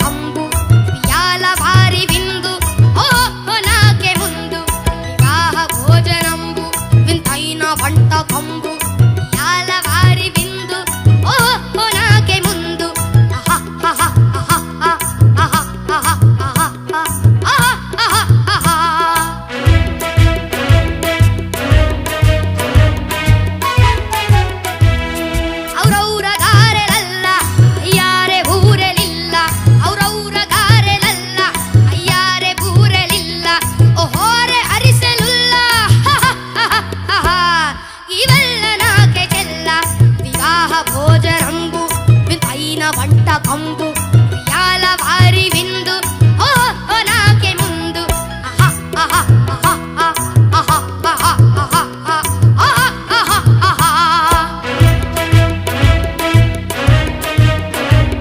కంబు వియాల వారి విందు ఓహో నాకే ముందు వివాహ భోజనంబు వింతైన వంట కంబు వియాల వారి విందు ఓహో నాకే ముందు భోజనంబు వింతైన వంట కంబు వియాల వారి